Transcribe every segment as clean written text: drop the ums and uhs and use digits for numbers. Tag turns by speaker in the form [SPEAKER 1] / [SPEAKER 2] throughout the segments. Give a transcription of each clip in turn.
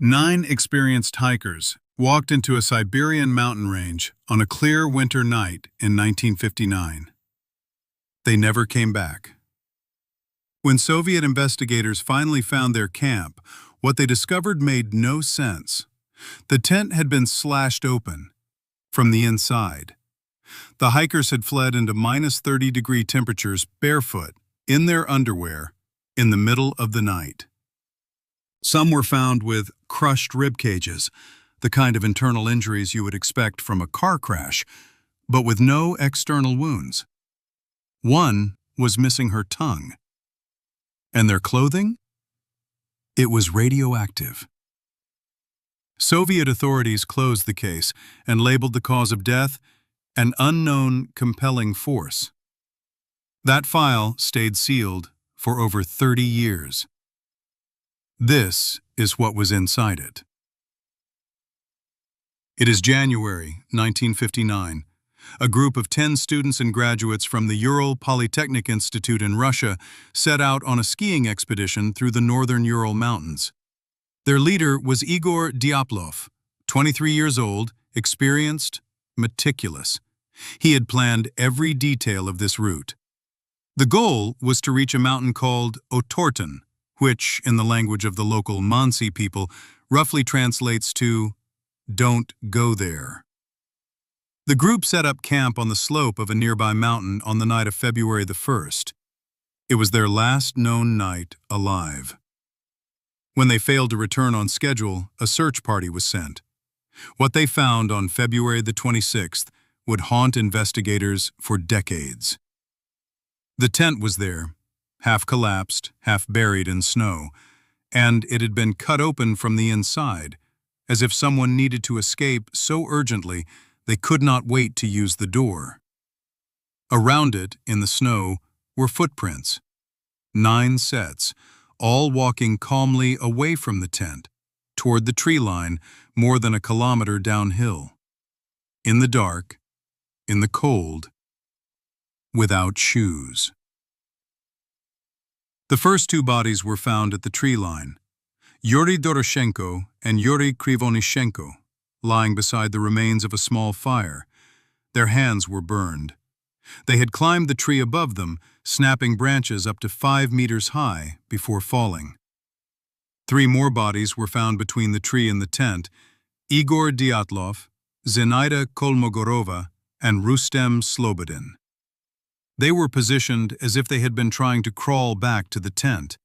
[SPEAKER 1] 9 experienced hikers walked into a Siberian mountain range on a clear winter night in 1959. They never came back. When Soviet investigators finally found their camp, what they discovered made no sense. The tent had been slashed open from the inside. The hikers had fled into -30-degree temperatures barefoot, in their underwear, in the middle of the night. Some were found with crushed ribcages, the kind of internal injuries you would expect from a car crash, but with no external wounds. One was missing her tongue. And their clothing? It was radioactive. Soviet authorities closed the case and labeled the cause of death an unknown compelling force. That file stayed sealed for over 30 years. This is what was inside it. It is January 1959. A group of 10 students and graduates from the Ural Polytechnic Institute in Russia set out on a skiing expedition through the northern Ural Mountains. Their leader was Igor Dyatlov, 23 years old, experienced, meticulous. He had planned every detail of this route. The goal was to reach a mountain called Otorten, which, in the language of the local Mansi people, roughly translates to, "Don't go there." The group set up camp on the slope of a nearby mountain on the night of February the 1st. It was their last known night alive. When they failed to return on schedule, a search party was sent. What they found on February the 26th would haunt investigators for decades. The tent was there, half collapsed, half buried in snow, and it had been cut open from the inside, as if someone needed to escape so urgently they could not wait to use the door. Around it, in the snow, were footprints. 9 sets, all walking calmly away from the tent, toward the tree line more than a kilometer downhill. In the dark, in the cold, without shoes. The first 2 bodies were found at the tree line, Yuri Doroshenko and Yuri Krivonishenko, lying beside the remains of a small fire. Their hands were burned. They had climbed the tree above them, snapping branches up to 5 meters high before falling. 3 more bodies were found between the tree and the tent, Igor Dyatlov, Zenaida Kolmogorova, and Rustem Slobodin. They were positioned as if they had been trying to crawl back to the tent.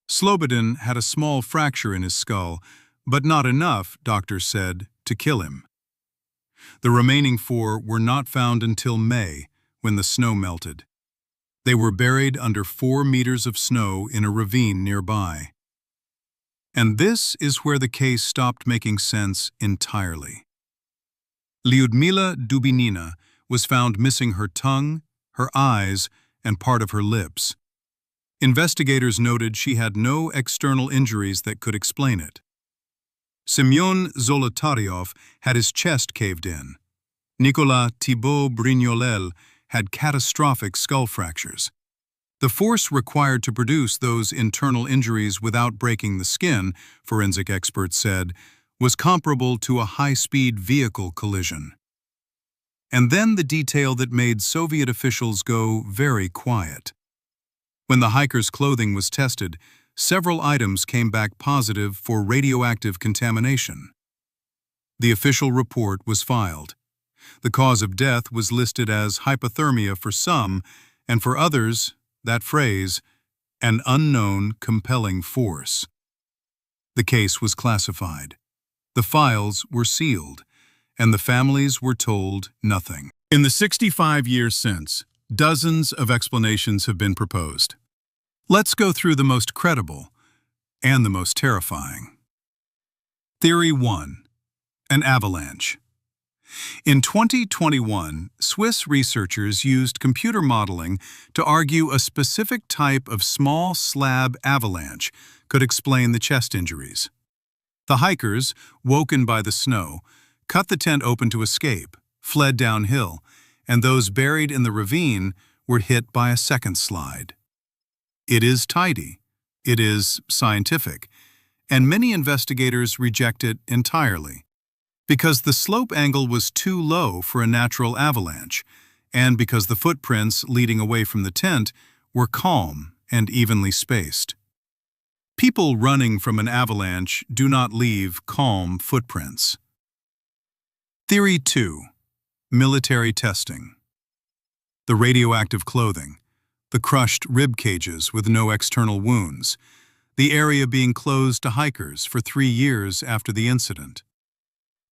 [SPEAKER 1] Slobodin had a small fracture in his skull, but not enough, doctors said, to kill him. The remaining 4 were not found until May, when the snow melted. They were buried under 4 meters of snow in a ravine nearby. And this is where the case stopped making sense entirely. Lyudmila Dubinina was found missing her tongue, her eyes, and part of her lips. Investigators noted she had no external injuries that could explain it. Semyon Zolotaryov had his chest caved in. Nicolas Thibault Brignolel had catastrophic skull fractures. The force required to produce those internal injuries without breaking the skin, forensic experts said, was comparable to a high-speed vehicle collision. And then the detail that made Soviet officials go very quiet. When the hikers' clothing was tested, several items came back positive for radioactive contamination. The official report was filed. The cause of death was listed as hypothermia for some, and for others, that phrase, an unknown compelling force. The case was classified. The files were sealed, and the families were told nothing. In the 65 years since, dozens of explanations have been proposed. Let's go through the most credible and the most terrifying. Theory 1. An avalanche. In 2021, Swiss researchers used computer modeling to argue a specific type of small slab avalanche could explain the chest injuries. The hikers, woken by the snow, cut the tent open to escape, fled downhill, and those buried in the ravine were hit by a second slide. It is tidy. It is scientific. and many investigators reject it entirely, because the slope angle was too low for a natural avalanche, and because the footprints leading away from the tent were calm and evenly spaced. People running from an avalanche do not leave calm footprints. Theory 2. Military testing. The radioactive clothing, the crushed rib cages with no external wounds, the area being closed to hikers for 3 years after the incident.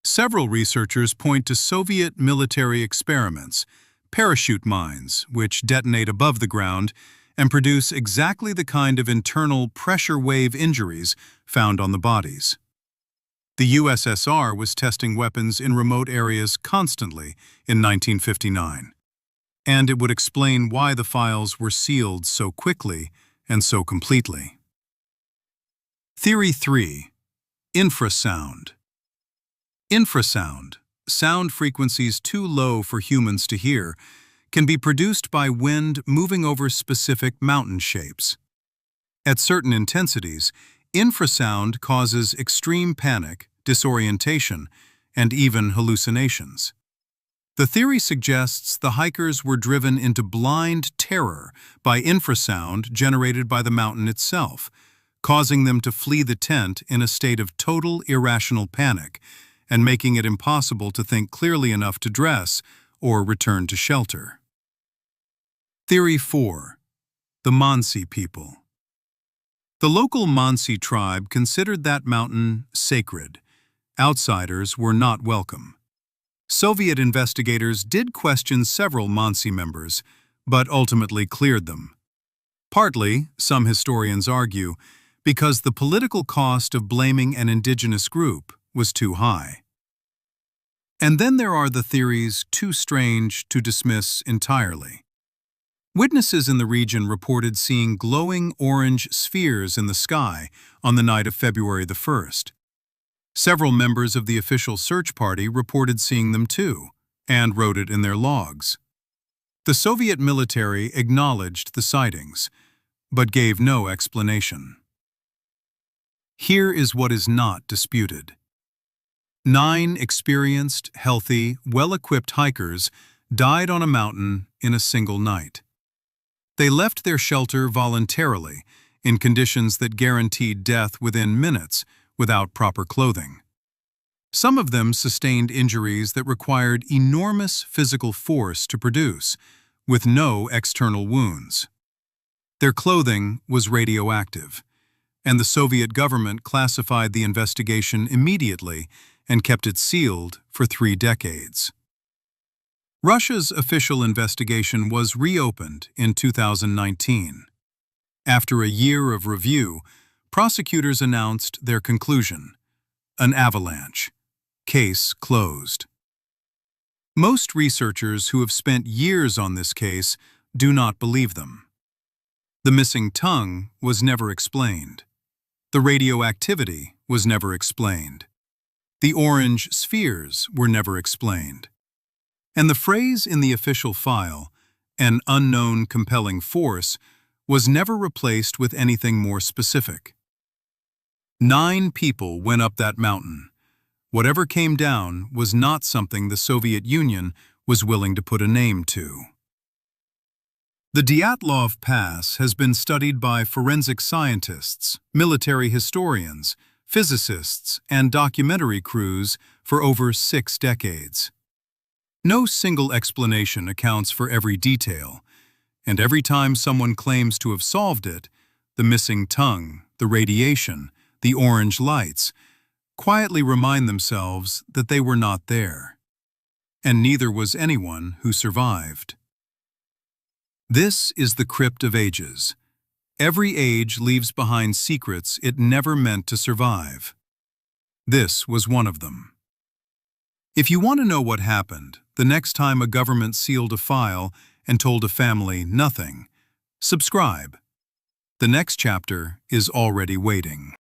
[SPEAKER 1] Several researchers point to Soviet military experiments, parachute mines, which detonate above the ground and produce exactly the kind of internal pressure wave injuries found on the bodies. The USSR was testing weapons in remote areas constantly in 1959, and it would explain why the files were sealed so quickly and so completely. Theory 3. Infrasound. Infrasound, sound frequencies too low for humans to hear, can be produced by wind moving over specific mountain shapes. At certain intensities, infrasound causes extreme panic, disorientation, and even hallucinations. The theory suggests the hikers were driven into blind terror by infrasound generated by the mountain itself, causing them to flee the tent in a state of total irrational panic and making it impossible to think clearly enough to dress or return to shelter. Theory 4. The Mansi people. The local Mansi tribe considered that mountain sacred. Outsiders were not welcome. Soviet investigators did question several Mansi members, but ultimately cleared them. Partly, some historians argue, because the political cost of blaming an indigenous group was too high. And then there are the theories too strange to dismiss entirely. Witnesses in the region reported seeing glowing orange spheres in the sky on the night of February the 1st. Several members of the official search party reported seeing them too, and wrote it in their logs. The Soviet military acknowledged the sightings, but gave no explanation. Here is what is not disputed. 9 experienced, healthy, well-equipped hikers died on a mountain in a single night. They left their shelter voluntarily, in conditions that guaranteed death within minutes without proper clothing. Some of them sustained injuries that required enormous physical force to produce, with no external wounds. Their clothing was radioactive, and the Soviet government classified the investigation immediately and kept it sealed for 3 decades. Russia's official investigation was reopened in 2019. After a year of review, prosecutors announced their conclusion: an avalanche. Case closed. Most researchers who have spent years on this case do not believe them. The missing tongue was never explained. The radioactivity was never explained. The orange spheres were never explained. And the phrase in the official file, an unknown compelling force, was never replaced with anything more specific. 9 people went up that mountain. Whatever came down was not something the Soviet Union was willing to put a name to. The Dyatlov Pass has been studied by forensic scientists, military historians, physicists, and documentary crews for over 6 decades. No single explanation accounts for every detail, and every time someone claims to have solved it, the missing tongue, the radiation, the orange lights, quietly remind themselves that they were not there. And neither was anyone who survived. This is the crypt of ages. Every age leaves behind secrets it never meant to survive. This was one of them. If you want to know what happened the next time a government sealed a file and told a family nothing, subscribe. The next chapter is already waiting.